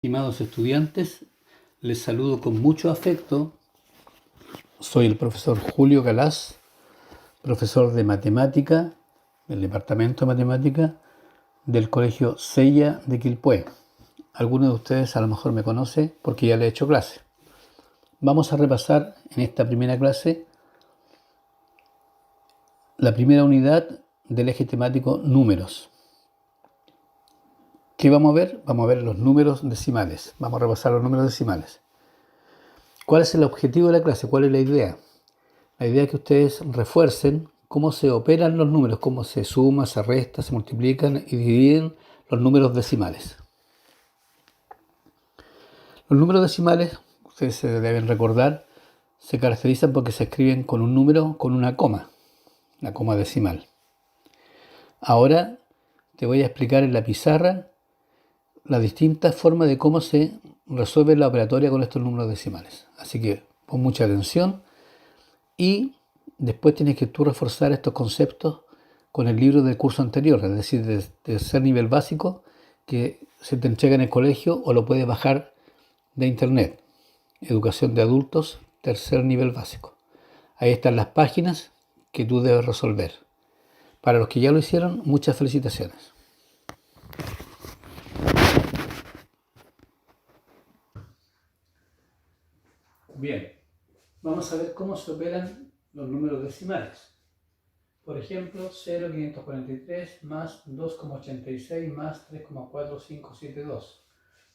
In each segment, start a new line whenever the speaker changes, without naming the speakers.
Estimados estudiantes, les saludo con mucho afecto. Soy el profesor Julio Galás, profesor de matemática del Departamento de Matemática del Colegio Sella de Quilpué. Algunos de ustedes a lo mejor me conocen porque ya le he hecho clase. Vamos a repasar en esta primera clase la primera unidad del eje temático números. ¿Qué vamos a ver? Vamos a ver los números decimales. Vamos a repasar los números decimales. ¿Cuál es el objetivo de la clase? ¿Cuál es la idea? La idea es que ustedes refuercen cómo se operan los números, cómo se suma, se resta, se multiplican y dividen los números decimales. Los números decimales, ustedes se deben recordar, se caracterizan porque se escriben con un número con una coma, la coma decimal. Ahora te voy a explicar en la pizarra las distintas formas de cómo se resuelve la operatoria con estos números decimales. Así que pon mucha atención y después tienes que tú reforzar estos conceptos con el libro del curso anterior, es decir, de tercer nivel básico que se te entrega en el colegio o lo puedes bajar de internet. Educación de adultos, tercer nivel básico. Ahí están las páginas que tú debes resolver. Para los que ya lo hicieron, muchas felicitaciones. Bien, vamos a ver cómo se operan los números decimales. Por ejemplo, 0,543 más 2,86 más 3,4572.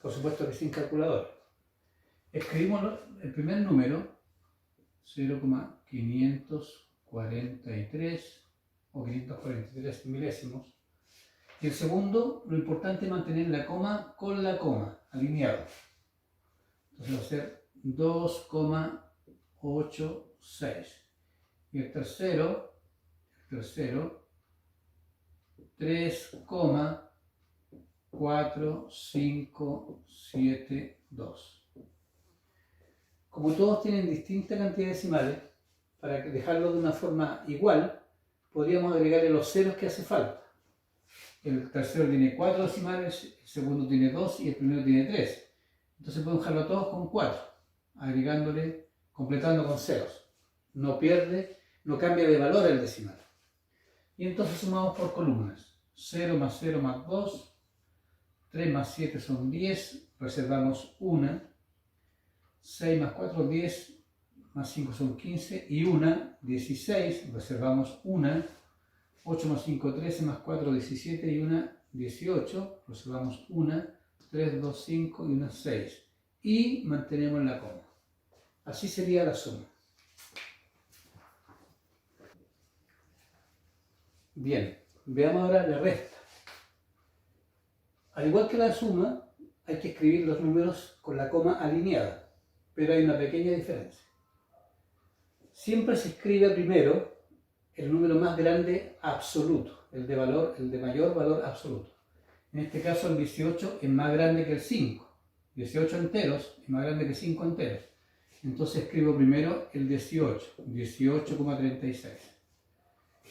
Por supuesto que sin calculadora. Escribimos el primer número, 0,543 o 543 milésimos. Y el segundo, lo importante es mantener la coma con la coma, alineado. Entonces va a ser 2,86. Y el tercero 3,4572. Como todos tienen distinta cantidad de decimales, para dejarlo de una forma igual, podríamos agregarle los ceros que hace falta. El tercero tiene 4 decimales, el segundo tiene 2 y el primero tiene 3. Entonces podemos dejarlo todos con 4, agregándole, completando con ceros. No pierde, no cambia de valor el decimal. Y entonces sumamos por columnas. 0 más 0 más 2, 3 más 7 son 10, reservamos 1, 6 más 4, 10, más 5 son 15, y 1, 16, reservamos 1, 8 más 5, 13, más 4, 17, y 1, 18, reservamos 1, 3, 2, 5, y 1, 6. Y mantenemos la coma. Así sería la suma. Bien, veamos ahora la resta. Al igual que la suma, hay que escribir los números con la coma alineada, pero hay una pequeña diferencia. Siempre se escribe primero el número más grande absoluto, el de mayor valor absoluto. En este caso el 18 es más grande que el 5. 18 enteros es más grande que 5 enteros. Entonces escribo primero el 18, 18,36.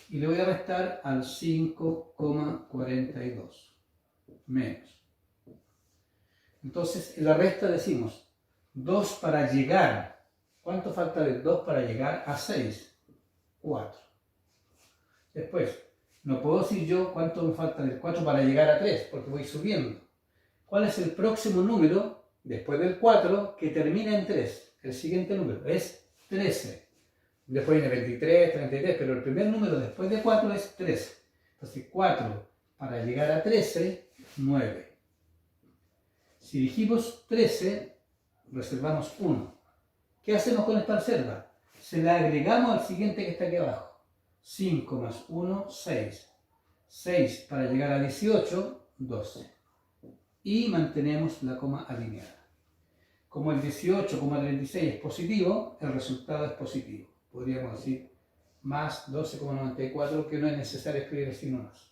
Y le voy a restar al 5,42 menos. Entonces en la resta decimos 2 para llegar. ¿Cuánto falta de 2 para llegar a 6? 4. Después, no puedo decir yo cuánto me falta del 4 para llegar a 3, porque voy subiendo. ¿Cuál es el próximo número después del 4 que termina en 3? El siguiente número es 13. Después viene 23, 33, pero el primer número después de 4 es 13. Entonces 4 para llegar a 13, 9. Si dijimos 13, reservamos 1. ¿Qué hacemos con esta reserva? Se la agregamos al siguiente que está aquí abajo. 5 más 1, 6. 6 para llegar a 18, 12. Y mantenemos la coma alineada. Como el 18,36 es positivo, el resultado es positivo. Podríamos decir más 12,94, que no es necesario escribir el signo más.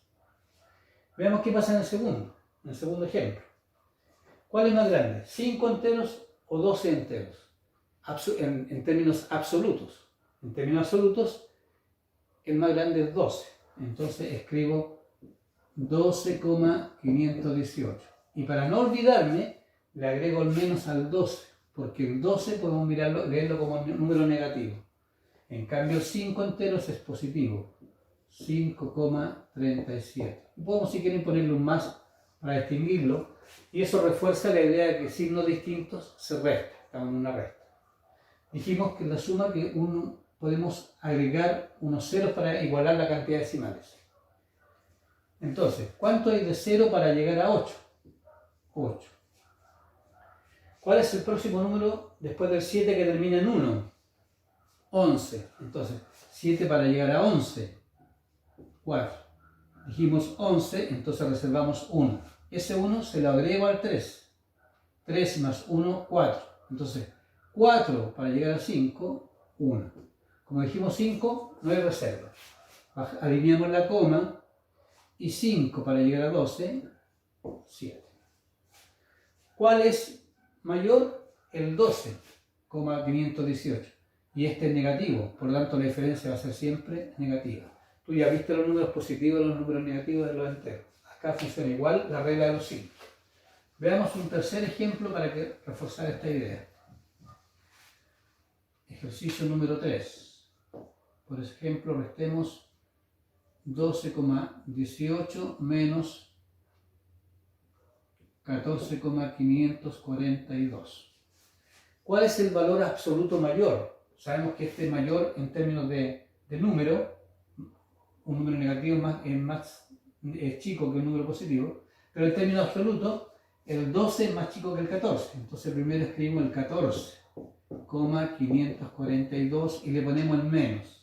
Veamos qué pasa en el segundo ejemplo. ¿Cuál es más grande? ¿5 enteros o 12 enteros? En términos absolutos. En términos absolutos, el más grande es 12. Entonces escribo 12,518. Y para no olvidarme, le agrego el menos al 12, porque el 12 podemos leerlo como número negativo. En cambio el 5 enteros es positivo, 5,37. Podemos, si quieren, ponerle un más para distinguirlo, y eso refuerza la idea de que signos distintos se restan, estamos en una resta. Dijimos que en la suma que podemos agregar unos ceros para igualar la cantidad de decimales. Entonces, ¿cuánto hay de 0 para llegar a 8? 8. ¿Cuál es el próximo número después del 7 que termina en 1? 11. Entonces, 7 para llegar a 11. 4. Dijimos 11, entonces reservamos 1. Ese 1 se lo agrego al 3. 3 más 1, 4. Entonces, 4 para llegar a 5, 1. Como dijimos 5, no hay reserva. Alineamos la coma. Y 5 para llegar a 12, 7. ¿Cuál es mayor? El 12,518. Y este es negativo, por lo tanto la diferencia va a ser siempre negativa. Tú ya viste los números positivos y los números negativos de los enteros. Acá funciona igual la regla de los signos. Veamos un tercer ejemplo para reforzar esta idea. Ejercicio número 3. Por ejemplo, restemos 12,18 menos 14,542. ¿Cuál es el valor absoluto mayor? Sabemos que este es mayor en términos de número. Un número negativo es chico que un número positivo, pero en términos absolutos el 12 es más chico que el 14. Entonces primero escribimos el 14,542 y le ponemos el menos.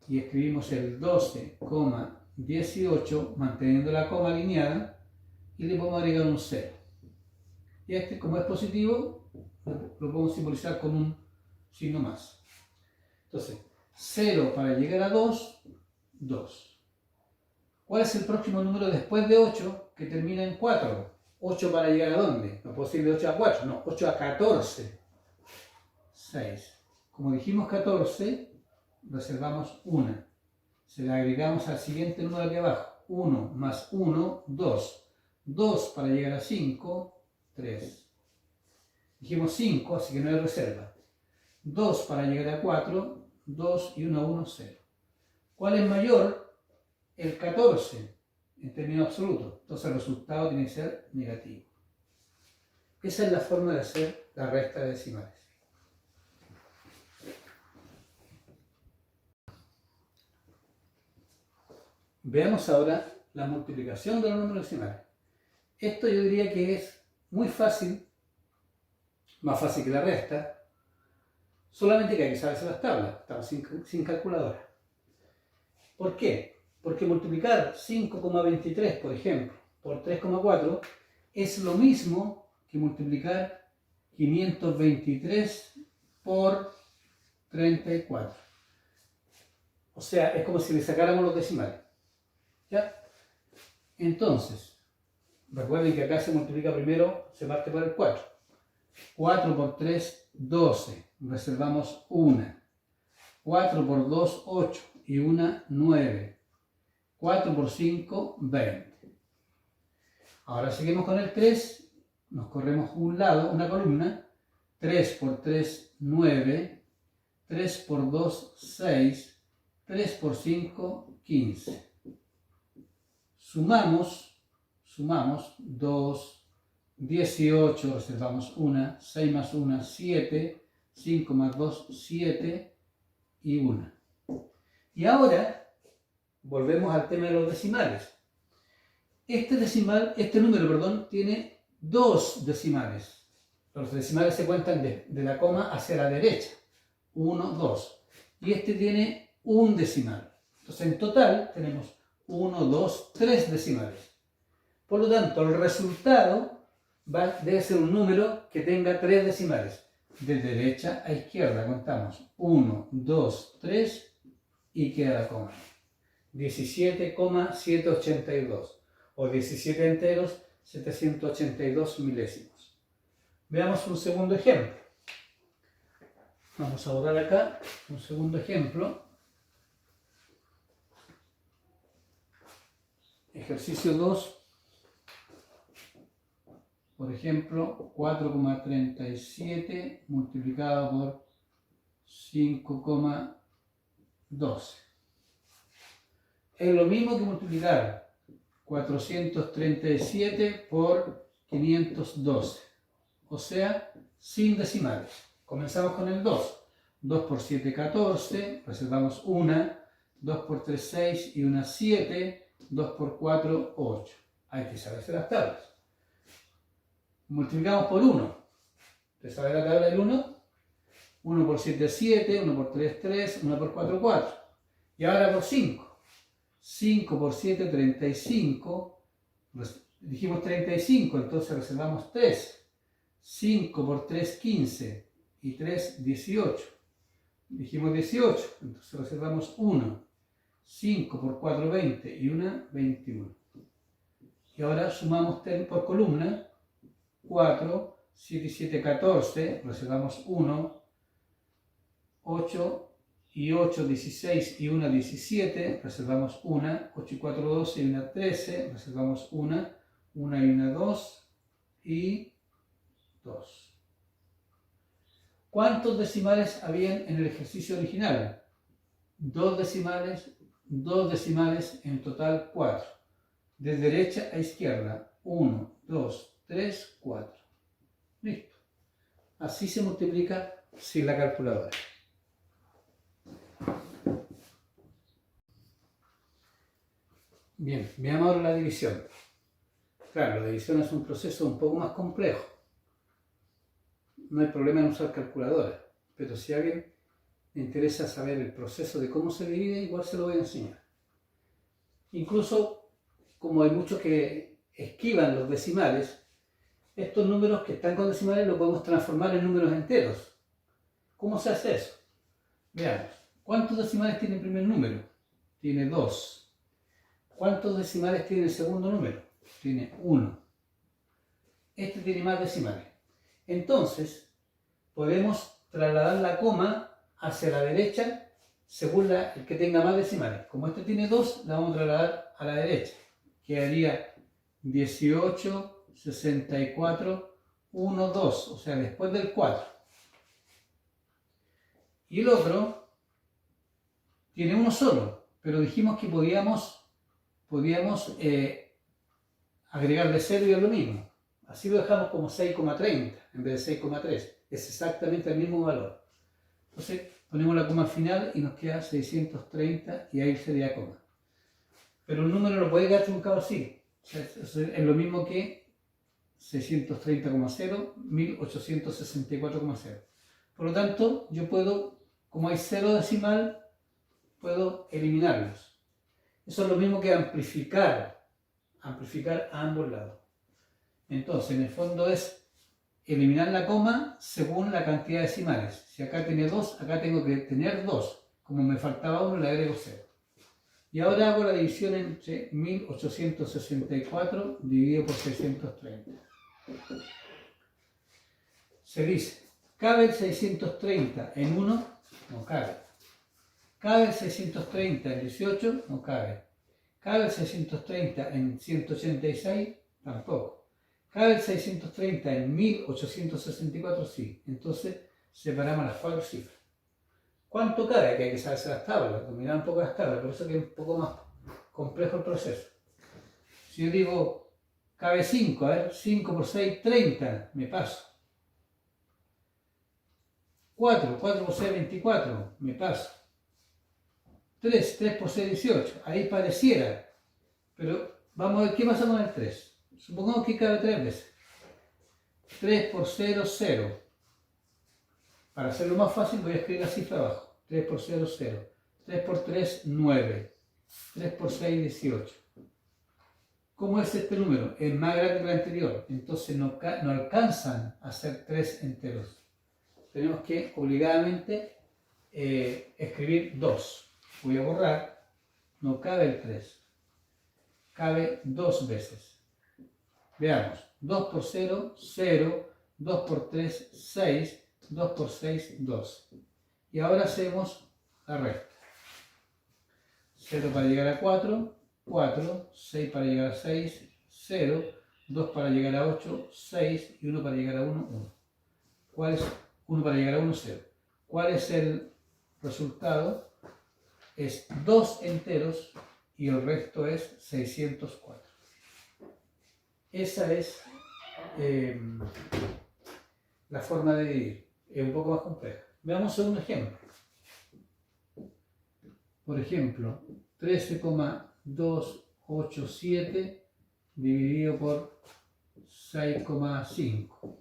Y escribimos el 12,18 manteniendo la coma alineada y le podemos agregar un 0. Y este, como es positivo, lo podemos simbolizar con un signo más. Entonces, 0 para llegar a 2, 2. ¿Cuál es el próximo número después de 8 que termina en 4? 8 para llegar a ¿dónde? No puedo decir de 8 a 4, no, 8 a 14, 6. Como dijimos 14, reservamos 1. Se la agregamos al siguiente número aquí abajo. 1 más 1, 2. 2 para llegar a 5, 3. Dijimos 5, así que no hay reserva. 2 para llegar a 4, 2 y 1, 1, 0. ¿Cuál es mayor? El 14, en términos absolutos. Entonces el resultado tiene que ser negativo. Esa es la forma de hacer la resta de decimales. Veamos ahora la multiplicación de los números decimales. Esto yo diría que es muy fácil, más fácil que la resta, solamente que hay que saberse las tablas, estamos sin calculadora. ¿Por qué? Porque multiplicar 5,23, por ejemplo, por 3,4 es lo mismo que multiplicar 523 por 34. O sea, es como si le sacáramos los decimales. ¿Ya? Entonces, recuerden que acá se multiplica primero, se parte por el 4. 4 por 3, 12. Reservamos 1. 4 por 2, 8. Y 1, 9. 4 por 5, 20. Ahora seguimos con el 3. Nos corremos un lado, una columna. 3 por 3, 9. 3 por 2, 6. 3 por 5, 15. Sumamos 2, 18, reservamos 1, 6 más 1, 7, 5 más 2, 7 y 1. Y ahora volvemos al tema de los decimales. Este número, tiene dos decimales. Los decimales se cuentan de la coma hacia la derecha. 1, 2. Y este tiene un decimal. Entonces en total tenemos 1, 2, 3 decimales. Por lo tanto, el resultado debe ser un número que tenga 3 decimales. De derecha a izquierda contamos 1, 2, 3 y queda la coma. 17,782 o 17 enteros, 782 milésimos. Veamos un segundo ejemplo. Vamos a borrar acá un segundo ejemplo. Ejercicio 2. Por ejemplo, 4,37 multiplicado por 5,12. Es lo mismo que multiplicar 437 por 512. O sea, sin decimales. Comenzamos con el 2. 2 por 7, 14. Reservamos 1. 2 por 3, 6 y 1, 7. 2 por 4, 8. Hay que saberse las tablas. Multiplicamos por 1. ¿Te sabe la tabla del 1? 1 por 7, 7. 1 por 3, 3. 1 por 4, 4. Y ahora por 5. 5 por 7, 35. Dijimos 35, entonces reservamos 3. 5 por 3, 15. Y 3, 18. Dijimos 18, entonces reservamos 1. 5 por 4, 20. Y 1, 21. Y ahora sumamos por columna. 4, 7 y 7, 14. Reservamos 1. 8 y 8, 16 y 1, 17. Reservamos 1. 8 y 4, 12 y 1, 13. Reservamos 1. 1 y 1, 2. Y 2. ¿Cuántos decimales habían en el ejercicio original? 2 decimales, 2 decimales, en total 4. De derecha a izquierda, 1, 2, 3, 4. Listo. Así se multiplica sin la calculadora. Bien, veamos ahora la división. Claro, la división es un proceso un poco más complejo. No hay problema en usar calculadora, pero si a alguien le interesa saber el proceso de cómo se divide, igual se lo voy a enseñar. Incluso, como hay muchos que esquivan los decimales, estos números que están con decimales los podemos transformar en números enteros. ¿Cómo se hace eso? Veamos. ¿Cuántos decimales tiene el primer número? Tiene 2. ¿Cuántos decimales tiene el segundo número? Tiene 1. Este tiene más decimales. Entonces, podemos trasladar la coma hacia la derecha según el que tenga más decimales. Como este tiene 2, la vamos a trasladar a la derecha. Quedaría 18, 64, 1, 2. O sea, después del 4. Y el otro tiene uno solo, pero dijimos que podíamos agregarle 0 y es lo mismo. Así lo dejamos como 6,30 en vez de 6,3. Es exactamente el mismo valor. Entonces ponemos la coma final y nos queda 630 y ahí sería coma. Pero un número no puede quedar truncado así. O sea, es lo mismo que 630,0, 1864,0. Por lo tanto, yo puedo, como hay 0 decimal, puedo eliminarlos. Eso es lo mismo que amplificar a ambos lados. Entonces, en el fondo es eliminar la coma según la cantidad de decimales. Si acá tiene 2, acá tengo que tener 2. Como me faltaba 1, le agrego 0. Y ahora hago la división entre 1864 dividido por 630. Se dice, ¿cabe el 630 en 1? No cabe. ¿Cabe el 630 en 18? No cabe. ¿Cabe el 630 en 186? Tampoco. ¿Cabe el 630 en 1864? Sí. Entonces separamos las 4 cifras. ¿Cuánto cabe? Que hay que saberse las tablas, dominar un poco las tablas, por eso que es un poco más complejo el proceso. Si yo digo, cabe 5, a ver, 5 por 6, 30, me paso. 4 por 6, 24, me paso. 3 por 6, 18, ahí pareciera, pero vamos a ver qué pasa con el 3. Supongamos que cabe 3 veces. 3 por 0, 0. Para hacerlo más fácil voy a escribir la cifra abajo. 3 por 0, 0. 3 por 3, 9. 3 por 6, 18. ¿Cómo es este número? Es más grande que el anterior, entonces no alcanzan a ser 3 enteros. Tenemos que obligadamente escribir 2. Voy a borrar, no cabe el 3. Cabe 2 veces. Veamos, 2 por 0, 0. 2 por 3, 6. 2 por 6, 2. Y ahora hacemos la resta. 0 para llegar a 4, 4. 6 para llegar a 6, 0. 2 para llegar a 8, 6 y 1 para llegar a 1, 1. ¿Cuál es 1 para llegar a 1, 0? ¿Cuál es el resultado? Es 2 enteros y el resto es 604. Esa es la forma de dividir. Es un poco más compleja. Veamos un ejemplo. Por ejemplo, 13,287 dividido por 6,5.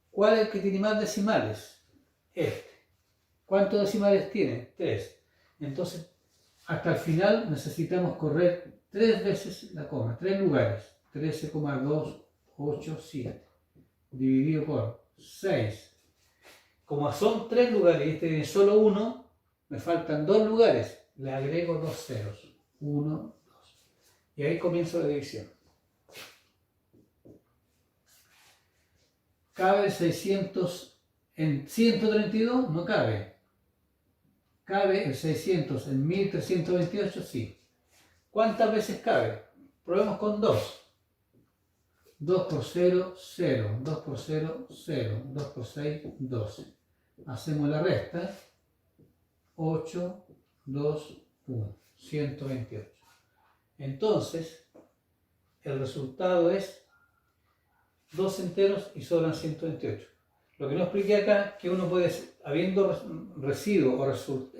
¿Cuál es el que tiene más decimales? Este. ¿Cuántos decimales tiene? 3. Entonces, hasta el final necesitamos correr 3 veces la coma, 3 lugares. 13,287 dividido por 6. Como son 3 lugares y este tiene solo 1, me faltan 2 lugares. Le agrego 2 ceros. 1, 2. Y ahí comienzo la división. ¿Cabe el 600 en 132? No cabe. ¿Cabe el 600 en 1328? Sí. ¿Cuántas veces cabe? Probemos con 2. 2 por 0, 0. 2 por 0, 0. 2 por 6, 12. Hacemos la resta. 8, 2, 1. 128. Entonces, el resultado es 2 enteros y sobran 128. Lo que no expliqué acá, que uno puede, habiendo residuo o resto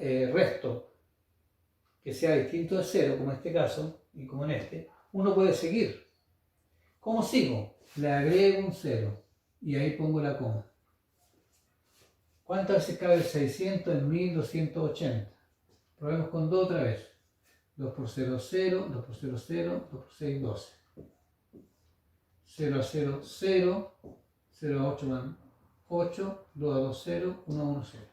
que sea distinto de 0, como en este caso, y como en este, uno puede seguir. ¿Cómo sigo? Le agrego un 0 y ahí pongo la coma. ¿Cuántas veces cabe el 600 en 1280? Probemos con 2 otra vez. 2 por 0, 0, 2 por 0, 0, 2 por 6, 12. 0 a 0, 0, 0 a 8 van 8, 2 a 2, 0, 1 a 1, 0.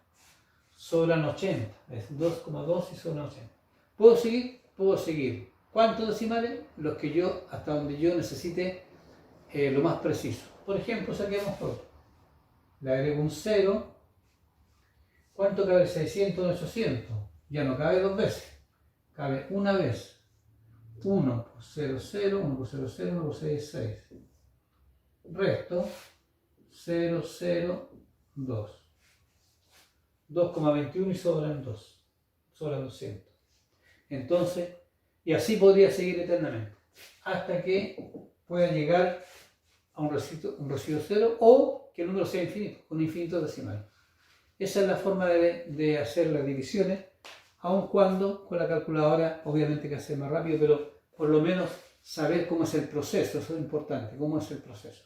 Sobran 80, es 2,2 y sobran 80. ¿Puedo seguir? Puedo seguir. ¿Cuántos decimales? Los que yo, hasta donde yo necesite lo más preciso. Por ejemplo, saquemos todo. Le agrego un 0. ¿Cuánto cabe 600 en 800? Ya no cabe 2 veces. Cabe una vez. 1 por 0, 0, 1 por 0, 0, 1 por 6, 6. Resto, 0, 0, 2. 2,21 y sobran 2. Sobran 200. Entonces, y así podría seguir eternamente. Hasta que pueda llegar a un residuo 0 o que el número sea infinito, un infinito decimal. Esa es la forma de hacer las divisiones, aun cuando con la calculadora obviamente hay que hacer más rápido, pero por lo menos saber cómo es el proceso, eso es importante, cómo es el proceso.